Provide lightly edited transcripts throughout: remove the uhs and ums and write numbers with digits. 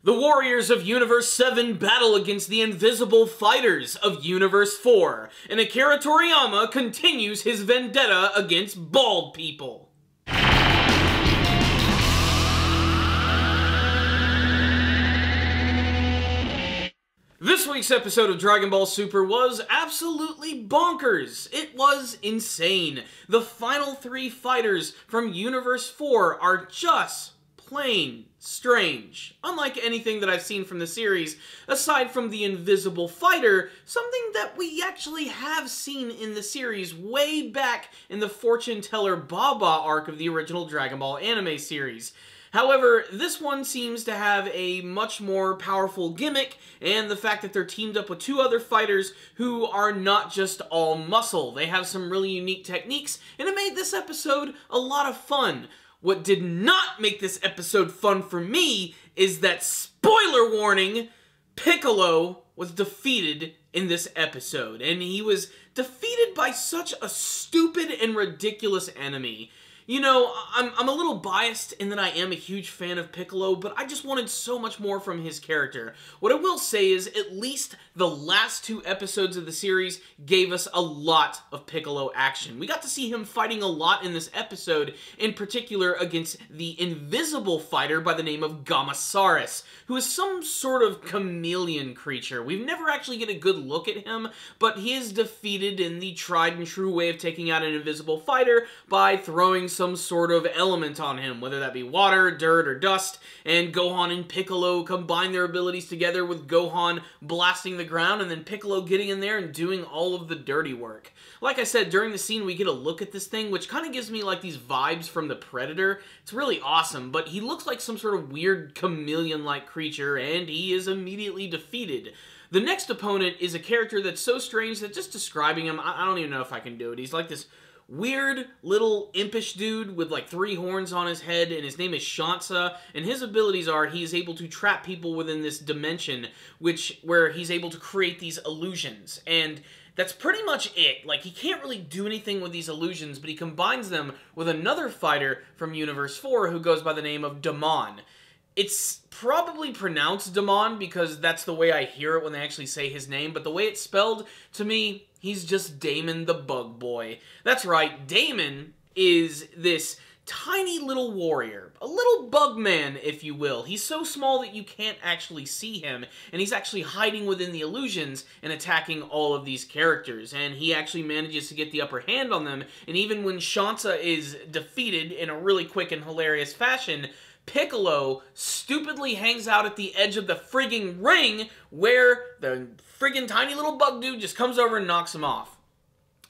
The warriors of Universe 7 battle against the invisible fighters of Universe 4, and Akira Toriyama continues his vendetta against bald people. This week's episode of Dragon Ball Super was absolutely bonkers. It was insane. The final three fighters from Universe 4 are just plain strange. Unlike anything that I've seen from the series, aside from the invisible fighter, something that we actually have seen in the series way back in the Fortune Teller Baba arc of the original Dragon Ball anime series. However, this one seems to have a much more powerful gimmick, and the fact that they're teamed up with two other fighters who are not just all muscle. They have some really unique techniques, and it made this episode a lot of fun. What did not make this episode fun for me is that, spoiler warning, Piccolo was defeated in this episode, and he was defeated by such a stupid and ridiculous enemy. You know, I'm a little biased in that I am a huge fan of Piccolo, but I just wanted so much more from his character. What I will say is, at least the last two episodes of the series gave us a lot of Piccolo action. We got to see him fighting a lot in this episode, in particular against the invisible fighter by the name of Gamasaurus, who is some sort of chameleon creature. We've never actually get a good look at him, but he is defeated in the tried and true way of taking out an invisible fighter by throwing some sort of element on him, whether that be water, dirt, or dust, and Gohan and Piccolo combine their abilities together with Gohan blasting the ground and then Piccolo getting in there and doing all of the dirty work. Like I said, during the scene we get a look at this thing, which kind of gives me like these vibes from the Predator. It's really awesome, but he looks like some sort of weird chameleon-like creature, and he is immediately defeated. The next opponent is a character that's so strange that just describing him, I don't even know if I can do it. He's like this weird little impish dude with like 3 horns on his head, and his name is Shansa, and his abilities are he is able to trap people within this dimension where he's able to create these illusions, and that's pretty much it. Like, he can't really do anything with these illusions, but he combines them with another fighter from Universe 4 who goes by the name of Damon. It's probably pronounced Damon because that's the way I hear it when they actually say his name, but the way it's spelled, to me, he's just Damon the Bug Boy. That's right, Damon is this tiny little warrior, a little bug man, if you will. He's so small that you can't actually see him, and he's actually hiding within the illusions and attacking all of these characters, and he actually manages to get the upper hand on them, and even when Shansa is defeated in a really quick and hilarious fashion, Piccolo stupidly hangs out at the edge of the frigging ring where the friggin' tiny little bug dude just comes over and knocks him off.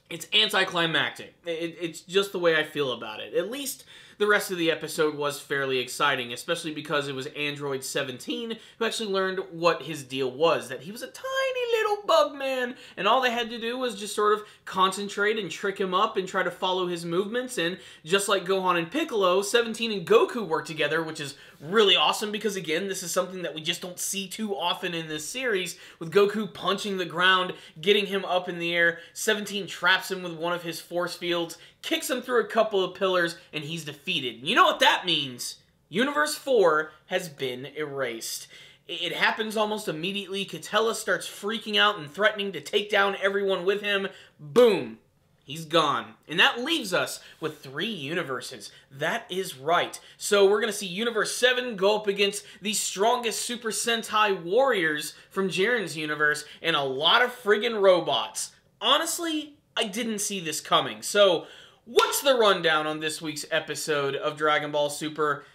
It's anticlimactic. It's just the way I feel about it. At least the rest of the episode was fairly exciting, especially because it was Android 17 who actually learned what his deal was, that he was a tiny little bug man, and all they had to do was just sort of concentrate and trick him up and try to follow his movements, and just like Gohan and Piccolo, 17 and Goku work together, which is really awesome because, again, this is something that we just don't see too often in this series, with Goku punching the ground, getting him up in the air, 17 traps him with one of his force fields, kicks him through a couple of pillars, and he's defeated. You know what that means? Universe 4 has been erased. It happens almost immediately. Catella starts freaking out and threatening to take down everyone with him. Boom. He's gone. And that leaves us with 3 universes. That is right. So we're going to see Universe 7 go up against the strongest Super Sentai warriors from Jiren's universe and a lot of friggin' robots. Honestly, I didn't see this coming. So what's the rundown on this week's episode of Dragon Ball Super?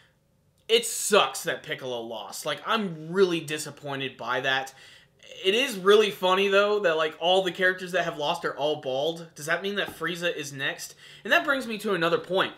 It sucks that Piccolo lost. Like, I'm really disappointed by that. It is really funny, though, that, like, all the characters that have lost are all bald. Does that mean that Frieza is next? And that brings me to another point.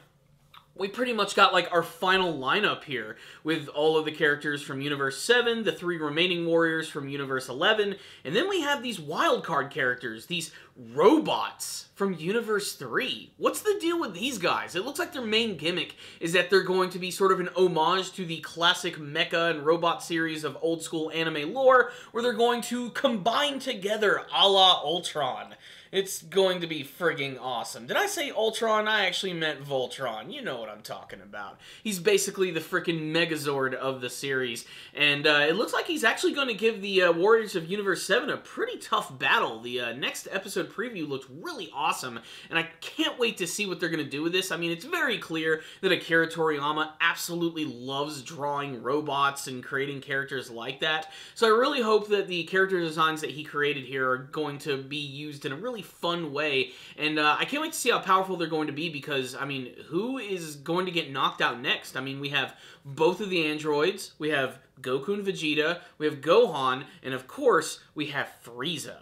We pretty much got, like, our final lineup here with all of the characters from Universe 7, the 3 remaining warriors from Universe 11, and then we have these wildcard characters, these robots from Universe 3. What's the deal with these guys? It looks like their main gimmick is that they're going to be sort of an homage to the classic mecha and robot series of old school anime lore, where they're going to combine together a la Ultron. It's going to be frigging awesome. Did I say Ultron? I actually meant Voltron. You know what I'm talking about. He's basically the freaking Megazord of the series, and it looks like he's actually going to give the Warriors of Universe 7 a pretty tough battle. The next episode preview looked really awesome, and I can't wait to see what they're going to do with this. I mean, it's very clear that Akira Toriyama absolutely loves drawing robots and creating characters like that, so I really hope that the character designs that he created here are going to be used in a really fun way, and I can't wait to see how powerful they're going to be, because, I mean, who is going to get knocked out next? I mean, we have both of the androids, we have Goku and Vegeta, we have Gohan, and of course, we have Frieza.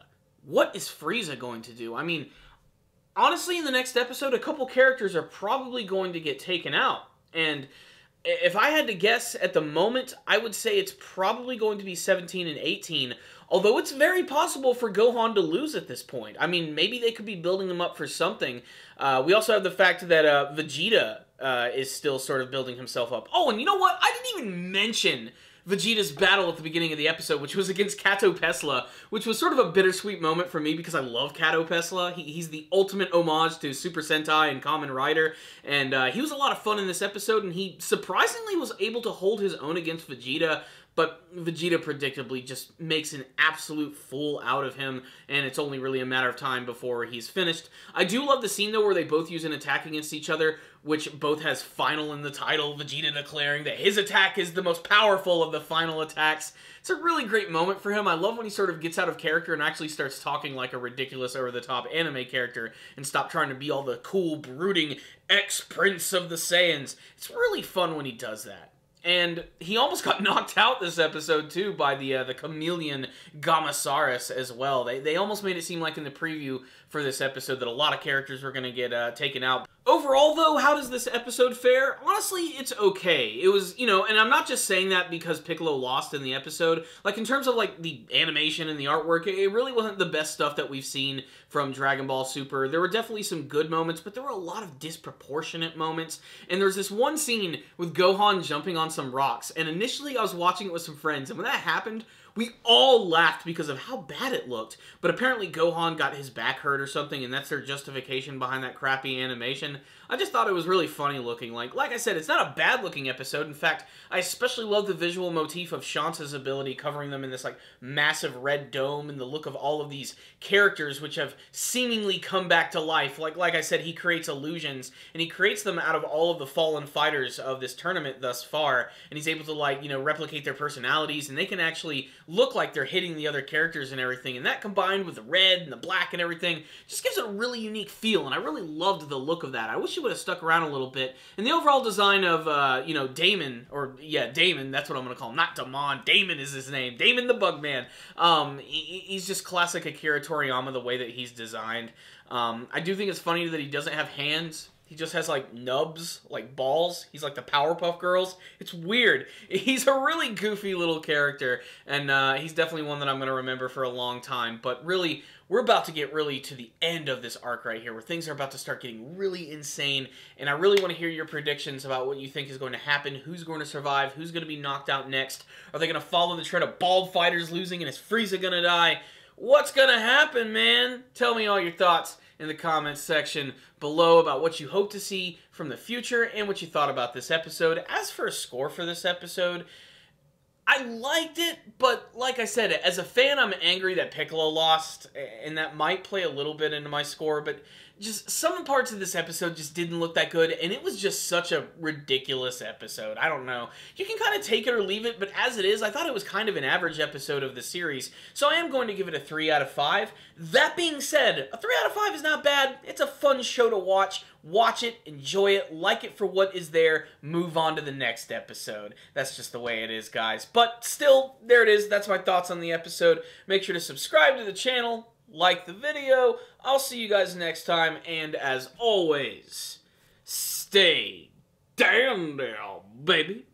What is Frieza going to do? I mean, honestly, in the next episode, a couple characters are probably going to get taken out, and if I had to guess at the moment, I would say it's probably going to be 17 and 18, although it's very possible for Gohan to lose at this point. I mean, maybe they could be building him up for something. We also have the fact that Vegeta is still sort of building himself up. Oh, and you know what? I didn't even mention Vegeta's battle at the beginning of the episode, which was against Kato Pesla, which was sort of a bittersweet moment for me because I love Kato Pesla. He's the ultimate homage to Super Sentai and Kamen Rider, and he was a lot of fun in this episode, and he surprisingly was able to hold his own against Vegeta, but Vegeta predictably just makes an absolute fool out of him, and it's only really a matter of time before he's finished. I do love the scene, though, where they both use an attack against each other, which both has final in the title, Vegeta declaring that his attack is the most powerful of the final attacks. It's a really great moment for him. I love when he sort of gets out of character and actually starts talking like a ridiculous, over-the-top anime character and stop trying to be all the cool, brooding ex-prince of the Saiyans. It's really fun when he does that. And he almost got knocked out this episode, too, by the chameleon Gamasaurus as well. They almost made it seem like in the preview for this episode that a lot of characters were going to get taken out. Overall, though, how does this episode fare? Honestly, it's okay. It was, you know, and I'm not just saying that because Piccolo lost in the episode. Like, in terms of, like, the animation and the artwork, it really wasn't the best stuff that we've seen from Dragon Ball Super. There were definitely some good moments, but there were a lot of disproportionate moments. And there's this one scene with Gohan jumping on some rocks, and initially I was watching it with some friends, and when that happened, we all laughed because of how bad it looked. But apparently Gohan got his back hurt or something, and that's their justification behind that crappy animation. I just thought it was really funny looking. Like I said, it's not a bad looking episode. In fact, I especially love the visual motif of Shanta's ability covering them in this like massive red dome, and the look of all of these characters which have seemingly come back to life. Like I said, he creates illusions, and he creates them out of all of the fallen fighters of this tournament thus far, and he's able to, like, you know, replicate their personalities, and they can actually look like they're hitting the other characters and everything, and that combined with the red and the black and everything just gives it a really unique feel, and I really loved the look of that. I wish it would have stuck around a little bit, and the overall design of, you know, Damon, or, yeah, Damon, that's what I'm going to call him, not Damon, Damon is his name, Damon the Bugman. He's just classic Akira Toriyama, the way that he's designed. I do think it's funny that he doesn't have hands. He just has, like, nubs, like balls. He's like the Powerpuff Girls. It's weird. He's a really goofy little character, and he's definitely one that I'm going to remember for a long time. But really, we're about to get really to the end of this arc right here, where things are about to start getting really insane, and I really want to hear your predictions about what you think is going to happen, who's going to survive, who's going to be knocked out next. Are they going to follow the trend of bald fighters losing, and is Frieza going to die? What's going to happen, man? Tell me all your thoughts in the comments section below about what you hope to see from the future and what you thought about this episode. As for a score for this episode, I liked it, but like I said, as a fan, I'm angry that Piccolo lost, and that might play a little bit into my score, but just some parts of this episode just didn't look that good, and it was just such a ridiculous episode. I don't know. You can kind of take it or leave it, but as it is, I thought it was kind of an average episode of the series, so I am going to give it a 3 out of 5. That being said, a 3 out of 5 is not bad. It's a fun show to watch. Watch it, enjoy it, like it for what is there, move on to the next episode. That's just the way it is, guys. But still, there it is. That's my thoughts on the episode. Make sure to subscribe to the channel, like the video. I'll see you guys next time, and as always, stay damn down, baby.